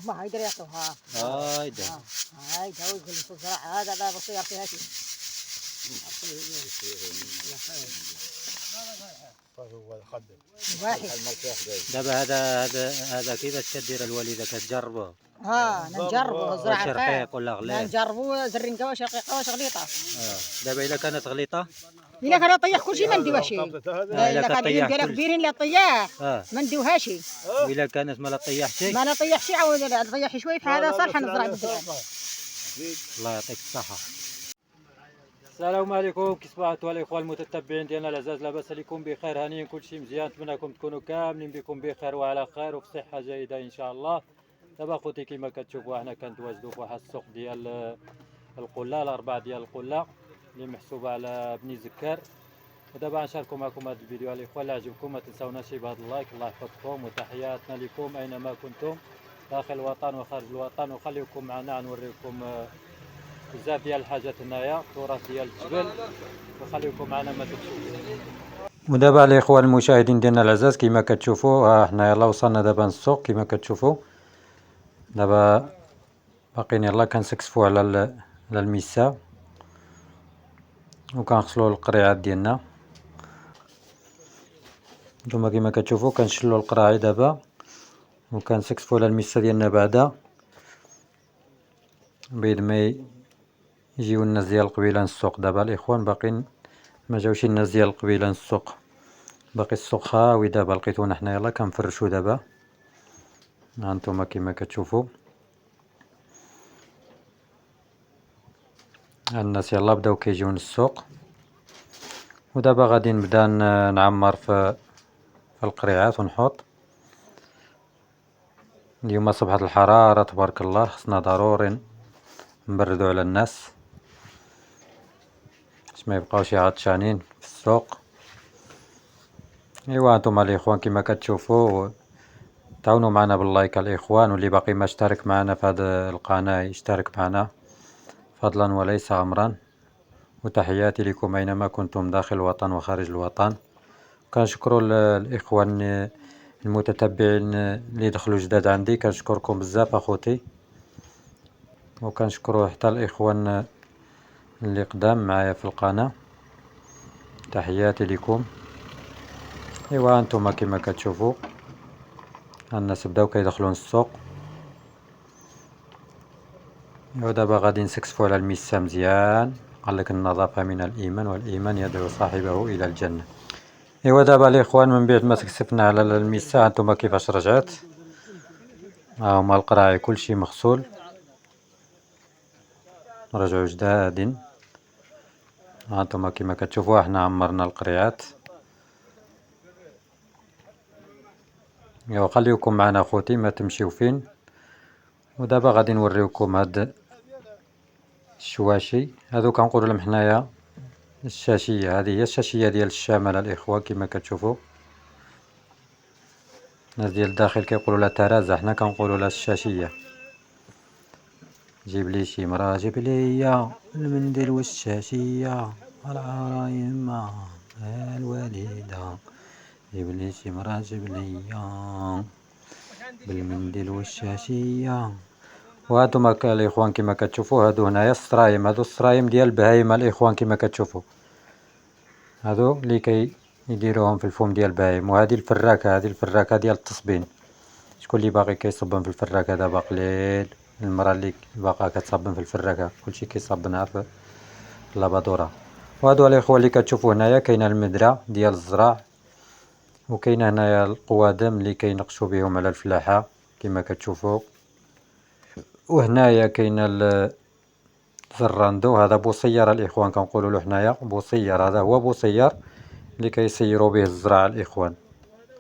ما هيدر يعطوها هايدا هاي جوز اللي الزراعة هذا لا بصير فيها شيء دابا هذا كيفاش كدير الوالده كتجربه نجربوا الزراعة شرقيق ولا غليظ نجربوا زرينكا واش رقيقة واش غليطة دابا الا كانت غليطه إلا كان طيح كلشي ما نديوهاش إلا كان عيون ديالها كبيرين لا طياح ما نديوهاش وإلا كانت ما لا طيحتي ما لا طيحش عاود لا طيح شوي بحال هذا صالحة نزرع بالزرع الله يعطيك الصحة. السلام عليكم، كي صباحتوا الاخوان المتتبعين ديالنا العزاز، لاباس عليكم بخير هانيين كلشي مزيان، نتمنىكم تكونوا كاملين بكم بخير وعلى خير وفي صحة جيدة ان شاء الله. دابا خوتي كما كتشوفوا حنا كنتواجدوا في واحد السوق ديال القلة، الاربعة ديال القلة اللي محسوبة على بني زكار. ودابا غنشاركوا معكم هذا الفيديو الاخوان، اللي عجبكم ما تنساوناش بهذا اللايك. الله يحفظكم وتحياتنا لكم اينما كنتم داخل الوطن وخارج الوطن، وخليكم معنا نوريكم بزاف ديال الحاجات هنايا، تراث ديال الجبل، وخليكم معنا ما تمشيوش. ودابا الاخوان المشاهدين ديالنا العزاز كما كتشوفوا حنا يلا وصلنا دابا للسوق كما كتشوفوا. دابا باقيين يلا كنسكسفوا على الميسا وكنغسلوا القريعات ديالنا. نتوما كما كتشوفوا كنشلوا القراعي دابا وكنسكسفوا على الميسا ديالنا بعدا بيد ما يجيو الناس ديال القبيله للسوق. دابا الاخوان باقيين ما جاوش الناس ديال القبيله للسوق، باقي السوق خاوي. دابا لقيتونا حنا يلا كنفرشوا دابا، ها نتوما كما كتشوفوا الناس يلا بداو كيجيو للسوق. ودابا غادي نبدا نعمر في القريعات ونحط. اليوم صبحت الحراره تبارك الله، خصنا ضروري نبردوا على الناس باش ما يبقاوش عطشانين في السوق. ايوا نتوما الاخوان كما كتشوفوا تعاونوا معنا باللايك الاخوان، واللي باقي ما اشترك معنا في هذه القناه يشترك معنا فضلا وليس امرا. وتحياتي لكم اينما كنتم داخل الوطن وخارج الوطن. كنشكروا الاخوان المتتبعين اللي دخلوا جداد عندي، كنشكركم بزاف اخوتي، وكنشكروا حتى الاخوان اللي قدام معايا في القناه. تحياتي لكم. ايوا انتم كما كتشوفوا الناس بداو كيدخلوا للسوق. ودابا غادي نسكسفوا على الميسا مزيان، قال لك النظافه من الايمان والايمان يدعو صاحبه الى الجنه. ايوا دابا الاخوان من بعد ما سكسفنا على الميسا هانتوما كيفاش رجعت، ها هما القراعي كلشي مغسول رجعوا جدادين. هانتوما كما كتشوفوا حنا عمرنا القريعات. ايوا خليكم معنا اخوتي ما تمشيو فين. ودابا غادي نوريوكم هاد الشواشي، هادو كنقولوا لهم حنايا الشاشيه. هذه هي الشاشيه ديال الشمال الاخوه كما كتشوفوا. الناس ديال الداخل كيقولوا لها ترازه، حنا كنقولوا لها الشاشيه. جيب لي شي مرا جيب لي المنديل والشاشيه العرايمه الوالده. جيب لي شي مرا جيب لي بالمنديل والشاشيه. وهانتوما الاخوان كما كتشوفوا هادو هنايا الصرايم، هادو الصرايم ديال البهايم الاخوان كما كتشوفوا، هادو اللي يديروهم في الفم ديال البهايم. وهذه الفراكه، هذه الفراكه ديال التصبين. شكون اللي باغي كيصبن في الفراكه دابا قليل؟ المراه اللي باقا كتصبن في الفراكه كلشي كيصبنها في اللابادوره. وهادو الاخوان اللي كتشوفوا هنايا كاينه المدره ديال الزرع، وكاينه هنايا القوادم اللي كينقشوا بهم على الفلاحه كما كتشوفوا. وهنايا كاينه الزراندو، هذا بوصير الاخوان كنقولوا له حنايا بوصير، هذا هو بوصير اللي كيسيروا به الزرع الاخوان.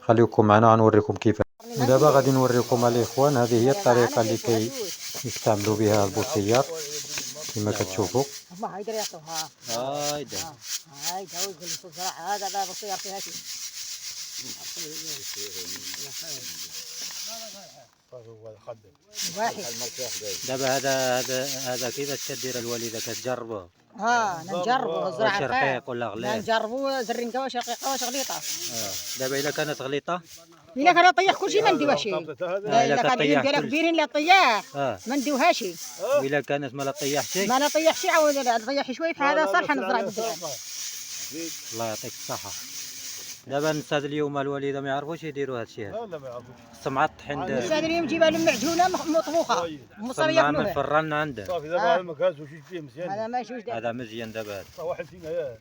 خليكم معنا غنوريكم كيف. ودابا غادي نوريكم الاخوان هذه هي الطريقه اللي كيستعملوا بها البوصير كما كتشوفوا. ما هيدر يعطوها هايدا هاي جوز اللي الزراعة هذا لا بصير فيها شيء واحد. دابا هذا كيفاش كدير الوالده كتجربوه؟ نجربوه واش زرع رقيق ولا غليظ؟ نجربوه زرينكا واش رقيقه واش غليطه. دابا الا كانت غليطه الا كان طيح كلشي ما نديوهاش. الا كان العيون ديالها كبيرين لا طياح ما نديوهاش. والا كانت ما لا طيحتي ما لا طيحتي عاود طيحي شويه بحال هذا صالحه نزرع بالدعم. الله يعطيك الصحه. دابا الناس هاد اليوم الوالده ما يعرفوش يديروا هاد الشيء هذا. لا ما يعرفوش. خصهم مع الطحين الناس هاد اليوم جيبها لهم معجونه مطبوخه مصريه مع ياكلوها. الفران عنده. صافي دابا ما كانش وشي فيه مزيان. هذا ما يجوش دابا. هذا مزيان دابا هذا. واحد فينا ياه.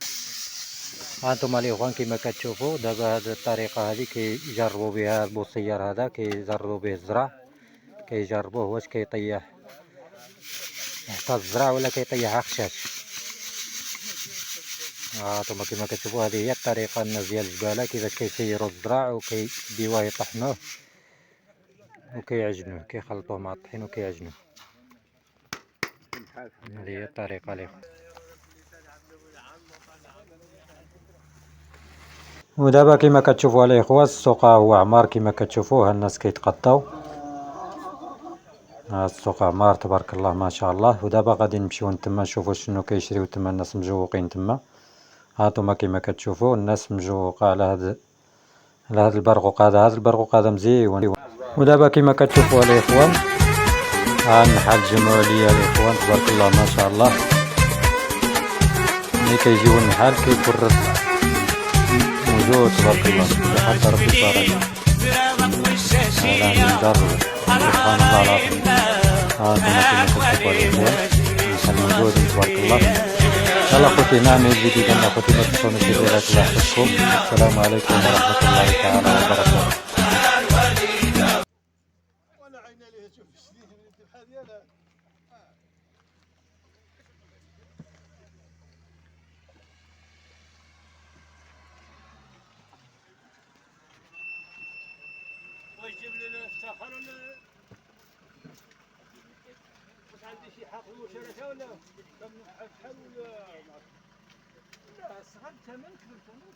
هانتوما الاخوان كما كتشوفوا دابا هاد الطريقه هذه كيجربوا بها البوصير هذا كيجربوا به الزرع كيجربوه واش كيطيح حتى الزرع ولا كيطيح خشاش. هانتوما كما كتشوفوا هذه هي الطريقه الناس ديال الجباله كيفاش كيسيروا الزرع وكيديوه يطحنوه وكيعجنوه كيخلطوه مع الطحين وكيعجنوه. هذه هي الطريقه الاخوان. ودابا كما كتشوفوا الاخوان السوق هو عمار كما كتشوفوه الناس كيتقطاو. السوق عمار تبارك الله ما شاء الله. ودابا غادي نمشيو نتما نشوفوا شنو كيشريو تما الناس مجوقين تما. هانتوما كما كتشوفوا الناس مجوقه على هاد البرقوق هذا. هاد البرقوق هذا مزيون. ودابا كما كتشوفوا الاخوان ها النحال الجماليه الاخوان تبارك الله ما شاء الله. ملي كيجيو النحال كيكون موجود تبارك الله حتى ربي يبارك. هذا نجرب سبحان الله العظيم. هانتوما كما كتشوفوا الاخوان النحال موجود تبارك الله. ان شاء الله خوتي نعمل الفيديو ديالنا خوتي ما تنسونوش ديروا لايك الله يحفظكم. السلام عليكم ورحمه الله تعالى وبركاته. واش جيب لنا السفر ولا واش عندي شي حق المشاركه ولا شحال ولا لا الصغر ثمن كبر ثمن